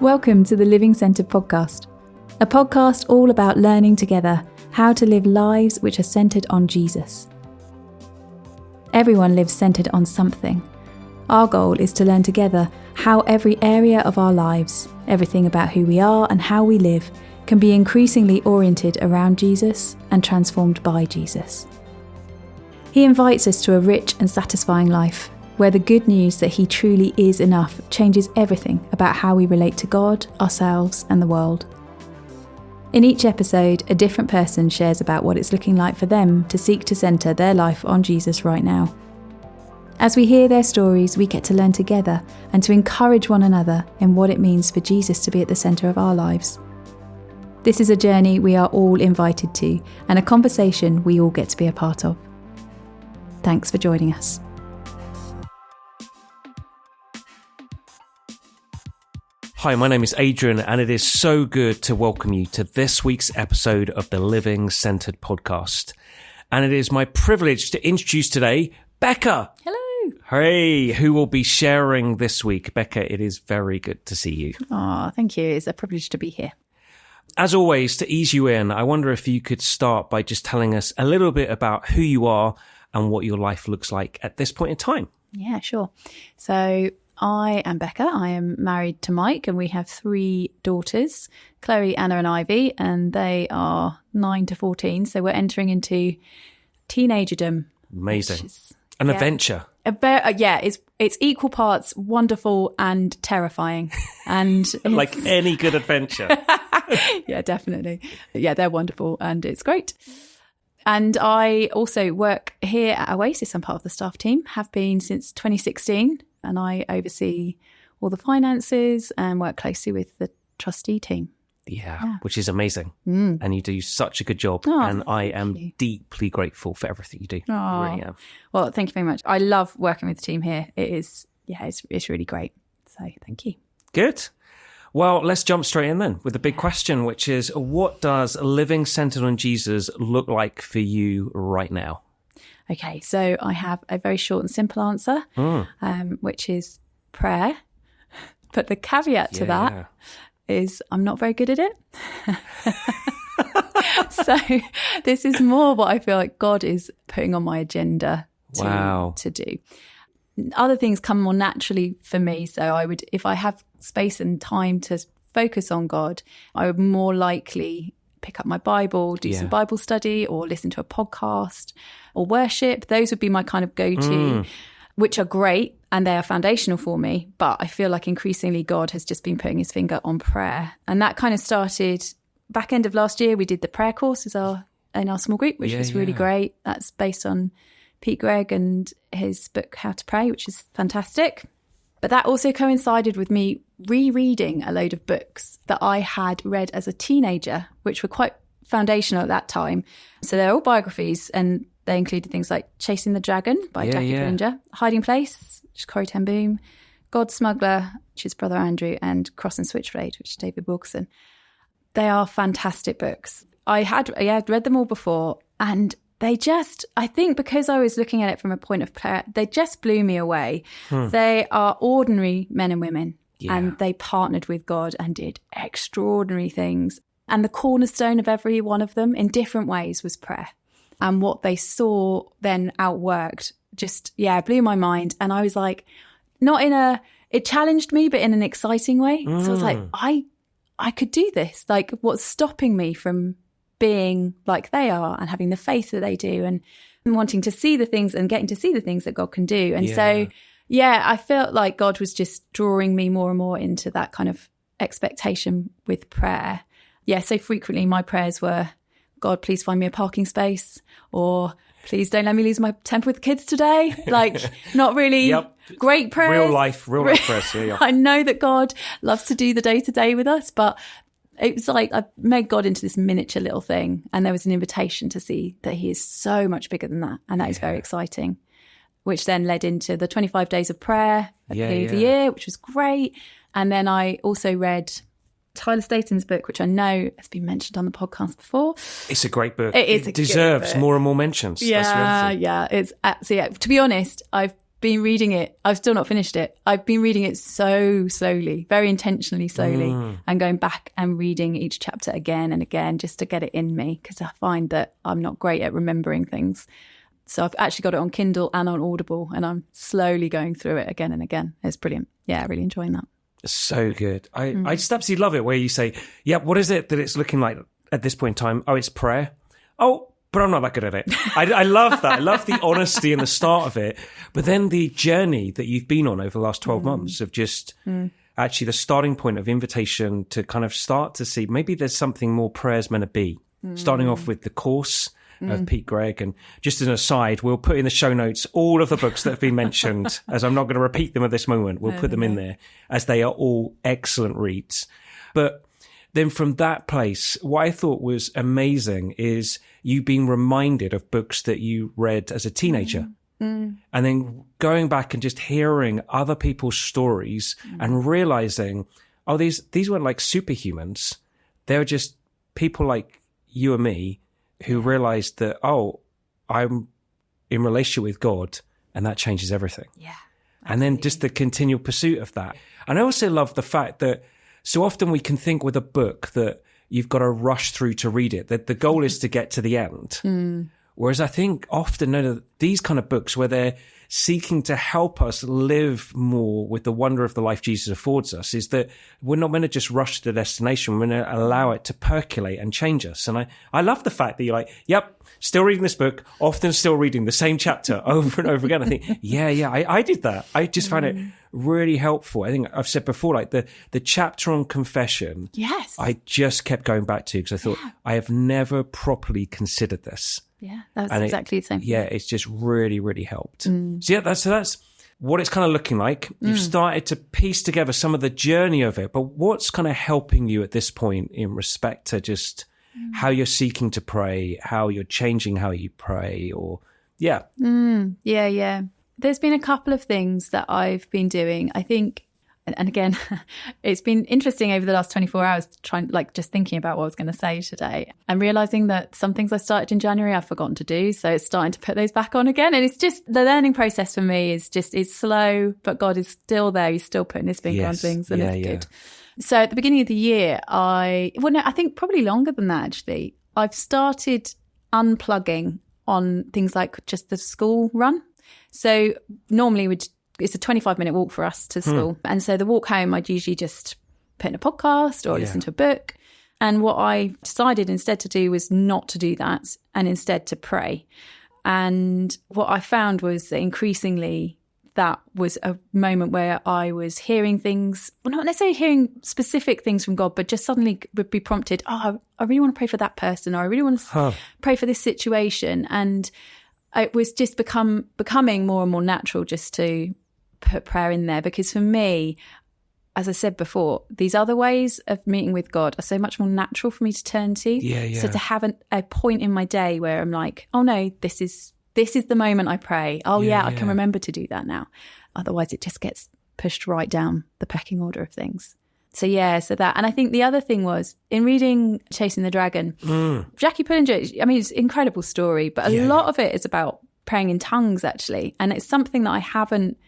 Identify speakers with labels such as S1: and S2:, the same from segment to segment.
S1: Welcome to the Living Centred podcast, a podcast all about learning together how to live lives which are centred on Jesus. Everyone lives centred on something. Our goal is to learn together how every area of our lives, everything about who we are and how we live, can be increasingly oriented around Jesus and transformed by Jesus. He invites us to a rich and satisfying life, where the good news that he truly is enough changes everything about how we relate to God, ourselves, and the world. In each episode, a different person shares about what it's looking like for them to seek to centre their life on Jesus right now. As we hear their stories, we get to learn together and to encourage one another in what it means for Jesus to be at the centre of our lives. This is a journey we are all invited to, and a conversation we all get to be a part of. Thanks for joining us.
S2: Hi, my name is Adrian, and it is so good to welcome you to this week's episode of the Living Centred podcast. And it is my privilege to introduce today Becca.
S1: Hello.
S2: Hey, who will be sharing this week. Becca, it is very good to see you.
S1: Oh, thank you. It's a privilege to be here.
S2: As always, to ease you in, I wonder if you could start by just telling us a little bit about who you are and what your life looks like at this point in time.
S1: Yeah, sure. So I am Becca. I am married to Mike, and we have 3 daughters, Chloe, Anna and Ivy, and they are 9 to 14. So we're entering into teenagerdom.
S2: Amazing. An adventure.
S1: It's equal parts wonderful and terrifying. And
S2: like any good adventure.
S1: Yeah, definitely. Yeah, they're wonderful and it's great. And I also work here at Oasis. I'm part of the staff team, have been since 2016. And I oversee all the finances and work closely with the trustee team.
S2: Yeah, which is amazing. And you do such a good job. And I am deeply grateful for everything you do. I really am.
S1: Well, thank you very much. I love working with the team here. It is, it's really great. So thank you.
S2: Good. Well, let's jump straight in then with the big question, which is, what does living centered on Jesus look like for you right now?
S1: Okay, so I have a very short and simple answer, which is prayer. But the caveat to that is I'm not very good at it. So this is more what I feel like God is putting on my agenda to do. Other things come more naturally for me. So I would, if I have space and time to focus on God, I would more likely pick up my Bible, do some Bible study, or listen to a podcast or worship. Those would be my kind of go-to, which are great and they are foundational for me. But I feel like increasingly God has just been putting his finger on prayer. And that kind of started back end of last year. We did the prayer course in our small group, which was really great. That's based on Pete Grieg and his book, How to Pray, which is fantastic. But that also coincided with me rereading a load of books that I had read as a teenager, which were quite foundational at that time. So they're all biographies, and they included things like Chasing the Dragon by Jackie Dillinger, Hiding Place, which is Corrie Ten Boom, Smuggler, which is Brother Andrew, and Cross and Switchblade, which is David Wilkerson. They are fantastic books. I had read them all before, and they just, I think because I was looking at it from a point of prayer, they just blew me away. They are ordinary men and women, and they partnered with God and did extraordinary things. And the cornerstone of every one of them in different ways was prayer. And what they saw then outworked just, blew my mind. And I was like, it challenged me, but in an exciting way. So I was like, I could do this. Like, what's stopping me from being like they are and having the faith that they do and wanting to see the things and getting to see the things that God can do. And so, I felt like God was just drawing me more and more into that kind of expectation with prayer. So frequently my prayers were, God, please find me a parking space, or please don't let me lose my temper with the kids today. Like, not really great prayers.
S2: Real life prayers.
S1: I know that God loves to do the day-to-day with us, but it was like I made God into this miniature little thing, and there was an invitation to see that he is so much bigger than that, and that is very exciting, which then led into the 25 days of prayer at the beginning of the year, which was great. And then I also read Tyler Staten's book, which I know has been mentioned on the podcast before.
S2: It's a great book.
S1: It
S2: deserves more and more mentions.
S1: Yeah. It's to be honest, I've been reading it. I've still not finished it. I've been reading it so slowly, very intentionally slowly, and going back and reading each chapter again and again just to get it in me, because I find that I'm not great at remembering things. So I've actually got it on Kindle and on Audible, and I'm slowly going through it again and again. It's brilliant. Yeah, really enjoying that.
S2: So good. I just absolutely love it where you say, yeah, what is it that it's looking like at this point in time? Oh, it's prayer. Oh, but I'm not that good at it. I love that. I love the honesty in the start of it. But then the journey that you've been on over the last 12 months of just actually the starting point of invitation to kind of start to see maybe there's something more prayer's meant to be. Starting off with the course of Pete Grieg. And just as an aside, we'll put in the show notes all of the books that have been mentioned, as I'm not going to repeat them at this moment. We'll put them in there, as they are all excellent reads. But then from that place, what I thought was amazing is you being reminded of books that you read as a teenager. And then going back and just hearing other people's stories and realizing, oh, these weren't like superhumans. They were just people like you and me who realized that, oh, I'm in relationship with God, and that changes everything. Yeah. Absolutely. And then just the continual pursuit of that. And I also love the fact that so often we can think with a book that you've got to rush through to read it, that the goal is to get to the end. Whereas I think often these kind of books where they're seeking to help us live more with the wonder of the life Jesus affords us is that we're not meant to just rush to the destination. We're going to allow it to percolate and change us. And I love the fact that you're like, yep, still reading this book, often still reading the same chapter over and over again. I think, I did that. I just found it really helpful. I think I've said before, like the chapter on confession. Yes. I just kept going back to because I thought I have never properly considered this.
S1: Yeah, that's exactly the same.
S2: Yeah, it's just really, really helped. So that's what it's kind of looking like. You've started to piece together some of the journey of it, but what's kind of helping you at this point in respect to just how you're seeking to pray, how you're changing how you pray, or Yeah. There's been a couple of things that I've been doing. I think, and again, it's been interesting over the last 24 hours just thinking about what I was going to say today and realizing that some things I started in January I've forgotten to do. So it's starting to put those back on again. And it's just the learning process for me is slow, but God is still there. He's still putting his finger on things, and it's good. So at the beginning of the year, I think probably longer than that, actually, I've started unplugging on things like just the school run. So normally it's a 25-minute walk for us to school. And so the walk home, I'd usually just put in a podcast or listen to a book. And what I decided instead to do was not to do that and instead to pray. And what I found was that increasingly that was a moment where I was hearing things, well, not necessarily hearing specific things from God, but just suddenly would be prompted, I really want to pray for that person, or I really want to pray for this situation. And it was just becoming more and more natural just to put prayer in there, because for me, as I said before, these other ways of meeting with God are so much more natural for me to turn to. So to have a point in my day where I'm like, oh no, this is the moment I pray. I can remember to do that now. Otherwise it just gets pushed right down the pecking order of things. So that. And I think the other thing was, in reading Chasing the Dragon, Jackie Pullinger, I mean, it's an incredible story, but a lot of it is about praying in tongues, actually. And it's something that I haven't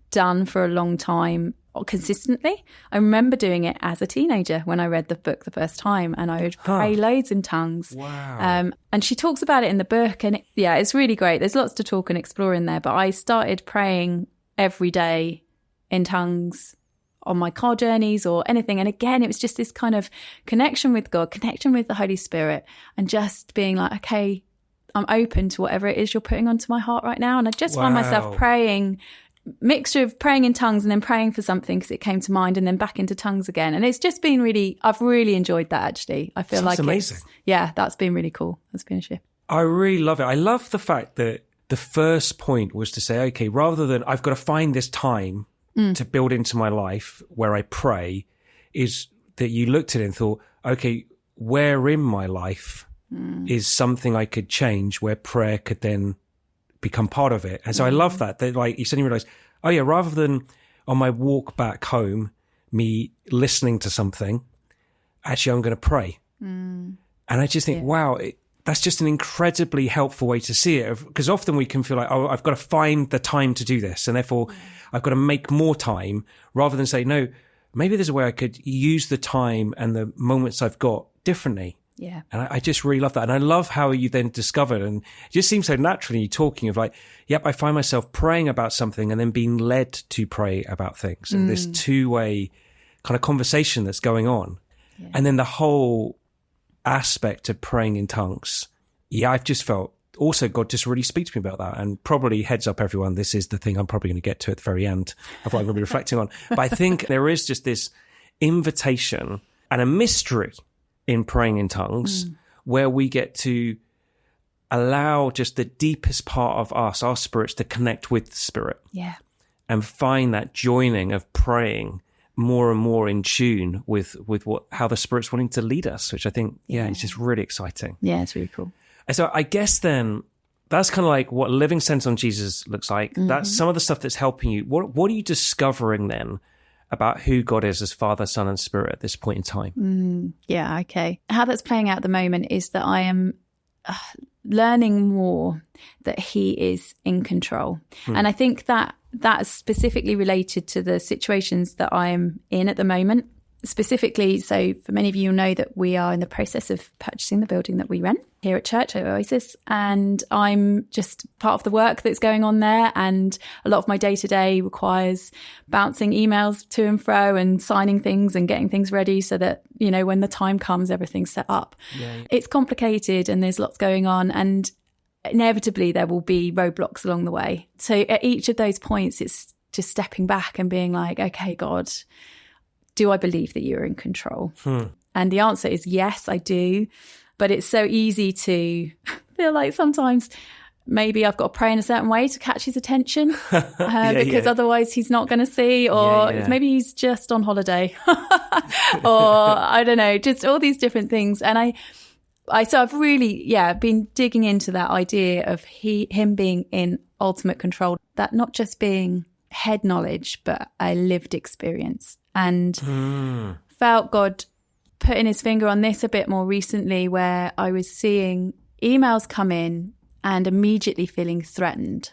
S2: done for a long time consistently. I remember doing it as a teenager when I read the book the first time, and I would pray loads in tongues. Wow. And she talks about it in the book, and it's really great. There's lots to talk and explore in there, but I started praying every day in tongues on my car journeys or anything. And again, it was just this kind of connection with God, connection with the Holy Spirit, and just being like, okay, I'm open to whatever it is you're putting onto my heart right now. And I just found myself praying, mixture of praying in tongues and then praying for something because it came to mind, and then back into tongues again. And it's just been I've really enjoyed that, actually. I feel like amazing. That's been really cool. That's been a shift. I really love it. I love the fact that the first point was to say, okay, rather than I've got to find this time to build into my life where I pray, is that you looked at it and thought, okay, where in my life is something I could change where prayer could then become part of it. And so I love that like you suddenly realize, rather than on my walk back home, me listening to something, actually I'm going to pray. And I just think, wow, that's just an incredibly helpful way to see it, because often we can feel like, oh, I've got to find the time to do this, and therefore I've got to make more time, rather than say, no, maybe there's a way I could use the time and the moments I've got differently.
S1: Yeah.
S2: And I just really love that. And I love how you then discovered, and it just seems so naturally talking of like, yep, I find myself praying about something and then being led to pray about things. And this two-way kind of conversation that's going on. Yeah. And then the whole aspect of praying in tongues. Yeah, I've just felt also God just really speaks to me about that. And probably heads up everyone, this is the thing I'm probably going to get to at the very end of what I'm going to be reflecting on. But I think there is just this invitation and a mystery in praying in tongues, where we get to allow just the deepest part of us, our spirits, to connect with the Spirit.
S1: Yeah.
S2: And find that joining of praying more and more in tune with how the Spirit's wanting to lead us, which I think, is just really exciting.
S1: Yeah, it's really cool.
S2: And so I guess then that's kind of like what living sense on Jesus looks like. That's some of the stuff that's helping you. What are you discovering then about who God is as Father, Son, and Spirit at this point in time?
S1: Yeah, okay. How that's playing out at the moment is that I am learning more that he is in control. And I think that that's specifically related to the situations that I'm in at the moment. Specifically, so for many of you, know that we are in the process of purchasing the building that we rent here at church, at Oasis, and I'm just part of the work that's going on there, and a lot of my day-to-day requires bouncing emails to and fro and signing things and getting things ready so that, you know, when the time comes, everything's set up. Yeah. It's complicated and there's lots going on, and inevitably there will be roadblocks along the way. So at each of those points, it's just stepping back and being like, okay, God, do I believe that you're in control? And the answer is yes, I do. But it's so easy to feel like sometimes maybe I've got to pray in a certain way to catch his attention because otherwise he's not going to see, or maybe he's just on holiday or I don't know, just all these different things. And so I've really, been digging into that idea of him being in ultimate control, that not just being head knowledge, but a lived experience. And felt God putting his finger on this a bit more recently, where I was seeing emails come in and immediately feeling threatened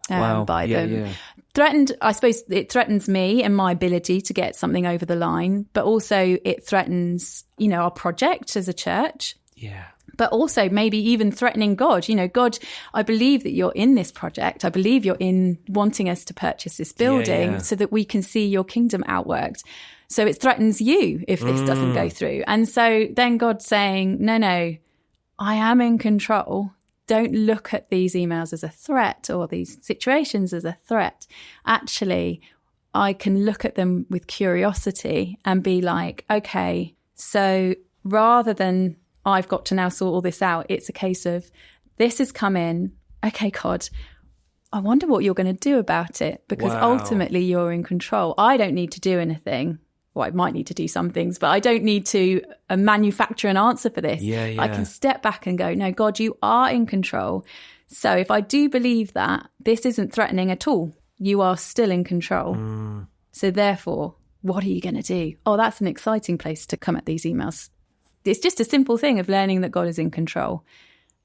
S1: by them. Yeah. Threatened, I suppose it threatens me and my ability to get something over the line, but also it threatens, you know, our project as a church. Yeah. But also maybe even threatening God. You know, God, I believe that you're in this project. I believe you're in wanting us to purchase this building so that we can see your kingdom outworked. So it threatens you if this doesn't go through. And so then God's saying, no, I am in control. Don't look at these emails as a threat or these situations as a threat. Actually, I can look at them with curiosity and be like, okay, so rather than I've got to now sort all this out, it's a case of this has come in. Okay, God, I wonder what you're going to do about it, because ultimately you're in control. I don't need to do anything. Well, I might need to do some things, but I don't need to manufacture an answer for this. I can step back and go, no, God, you are in control. So if I do believe that, this isn't threatening at all. You are still in control. So therefore, what are you going to do? Oh, that's an exciting place to come at these emails. It's just a simple thing of learning that God is in control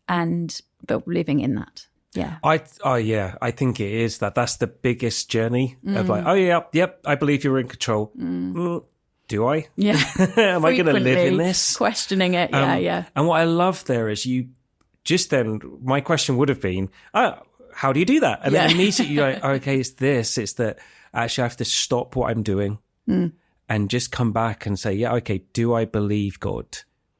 S1: but living in that. Yeah. I think it is that's the biggest journey of like, I believe you're in control. Do I? Yeah. Am I going to live in this? Questioning it. Yeah. And what I love there is you just then, my question would have been, how do you do that? And then immediately you're like, okay, it's this. It's that actually I have to stop what I'm doing and just come back and say, okay, do I believe, God,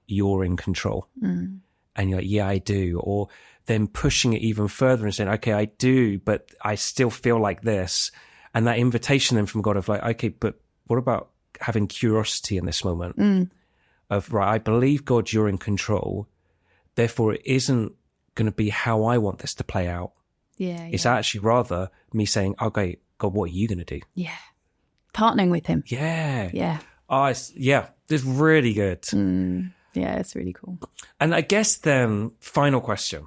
S1: you're in control? And you're like, yeah, I do. Or then pushing it even further and saying, okay, I do, but I still feel like this. And that invitation then from God of like, okay, but what about having curiosity in this moment of, right, I believe, God, you're in control. Therefore, it isn't going to be how I want this to play out. Yeah. It's actually rather me saying, okay, God, what are you going to do? Yeah. Partnering with him. Yeah. Yeah. Oh, it's really good. Yeah, it's really cool. And I guess then, final question.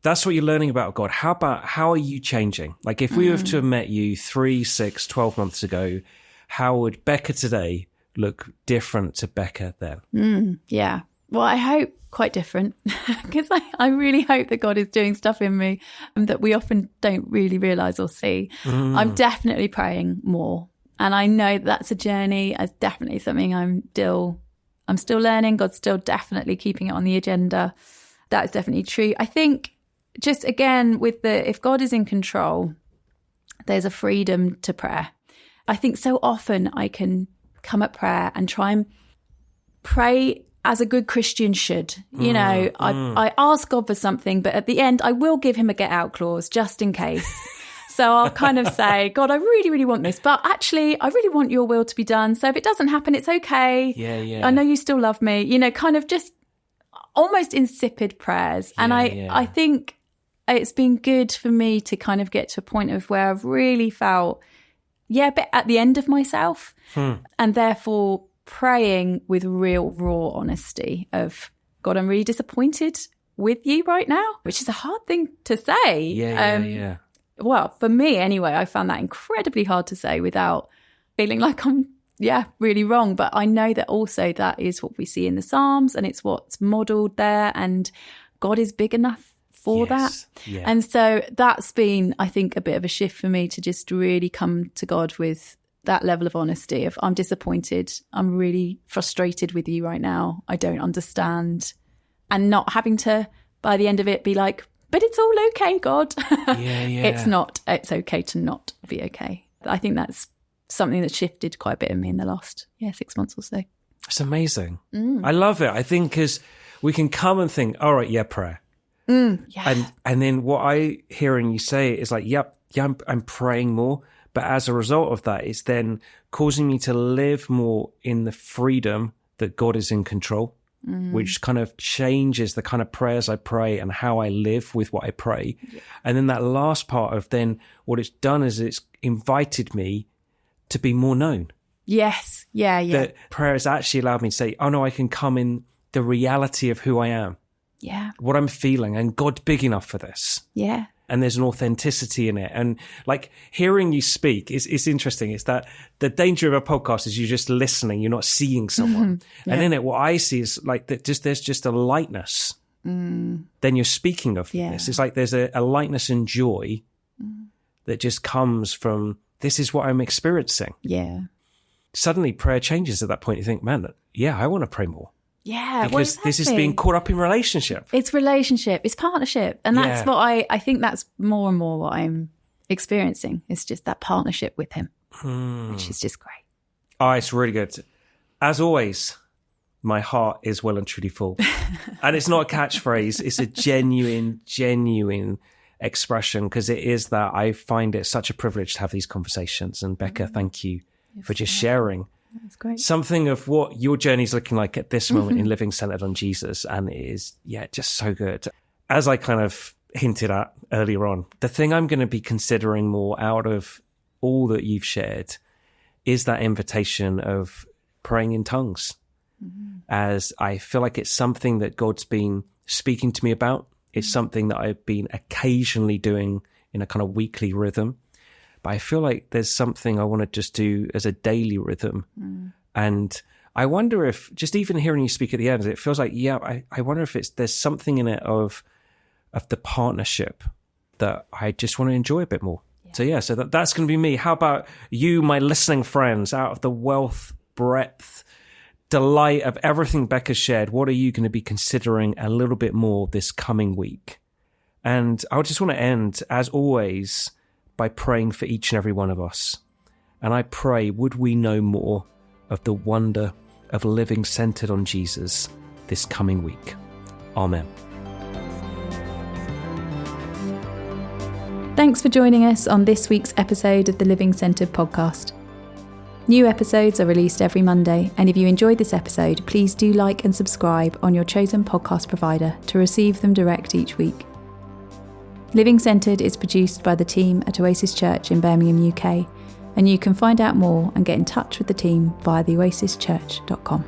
S1: That's what you're learning about God. How are you changing? Like if we were to have met you 3, 6, 12 months ago, how would Becca today look different to Becca then? Yeah. Well, I hope quite different, because I really hope that God is doing stuff in me that we often don't really realise or see. I'm definitely praying more. And I know that's a journey. It's definitely something I'm still learning. God's still definitely keeping it on the agenda. That is definitely true. I think just again, if God is in control, there's a freedom to prayer. I think so often I can come at prayer and try and pray as a good Christian should. I ask God for something, but at the end I will give him a get out clause just in case. So I'll kind of say, God, I really, really want this, but actually I really want your will to be done. So if it doesn't happen, it's okay.
S2: Yeah.
S1: I know you still love me, kind of just almost insipid prayers. And I think it's been good for me to kind of get to a point of where I've really felt, a bit at the end of myself, and therefore praying with real raw honesty of, God, I'm really disappointed with you right now, which is a hard thing to say.
S2: Yeah.
S1: Well, for me anyway, I found that incredibly hard to say without feeling like I'm, really wrong. But I know that also that is what we see in the Psalms, and it's what's modelled there, and God is big enough for that. Yeah. And so that's been, I think, a bit of a shift for me to just really come to God with that level of honesty of, I'm disappointed. I'm really frustrated with you right now. I don't understand. And not having to, by the end of it, be like, but it's all okay, God. It's not. It's okay to not be okay. I think that's something that shifted quite a bit in me in the last 6 months or so.
S2: It's amazing. I love it. I think because we can come and think, all right, prayer. And then what I hearing you say is like, I'm praying more. But as a result of that, it's then causing me to live more in the freedom that God is in control, which kind of changes the kind of prayers I pray and how I live with what I pray. Yeah. And then that last part of then what it's done is it's invited me to be more known.
S1: Yes. Yeah.
S2: That prayer has actually allowed me to say, oh no, I can come in the reality of who I am.
S1: Yeah.
S2: What I'm feeling, and God's big enough for this.
S1: Yeah.
S2: And there's an authenticity in it. And like hearing you speak is interesting. It's that the danger of a podcast is you're just listening, you're not seeing someone. Yeah. And in it, what I see is like that there's just a lightness. Then you're speaking of this. It's like there's a lightness and joy that just comes from, this is what I'm experiencing.
S1: Yeah.
S2: Suddenly prayer changes at that point. You think, man, I want to pray more.
S1: Yeah.
S2: Because this is being caught up in relationship.
S1: It's relationship. It's partnership. And that's what I think that's more and more what I'm experiencing. It's just that partnership with him, which is just great.
S2: Oh, it's really good. As always, my heart is well and truly full. And it's not a catchphrase. It's a genuine expression, because it is that I find it such a privilege to have these conversations. And Becca, thank you for just sharing.
S1: That's great.
S2: Something of what your journey is looking like at this moment in living centered on Jesus. And it is, just so good. As I kind of hinted at earlier on, the thing I'm going to be considering more out of all that you've shared is that invitation of praying in tongues. As I feel like it's something that God's been speaking to me about. It's something that I've been occasionally doing in a kind of weekly rhythm. But I feel like there's something I want to just do as a daily rhythm. And I wonder if, just even hearing you speak at the end, it feels like, I wonder if there's something in it of the partnership that I just want to enjoy a bit more. So that's going to be me. How about you, my listening friends, out of the wealth, breadth, delight of everything Becca shared, what are you going to be considering a little bit more this coming week? And I just want to end, as always, by praying for each and every one of us. And I pray, would we know more of the wonder of living centered on Jesus this coming week? Amen.
S1: Thanks for joining us on this week's episode of the Living Centered podcast. New episodes are released every Monday, and if you enjoyed this episode, please do like and subscribe on your chosen podcast provider to receive them direct each week. Living Centered is produced by the team at Oasis Church in Birmingham, UK, and you can find out more and get in touch with the team via theoasischurch.com.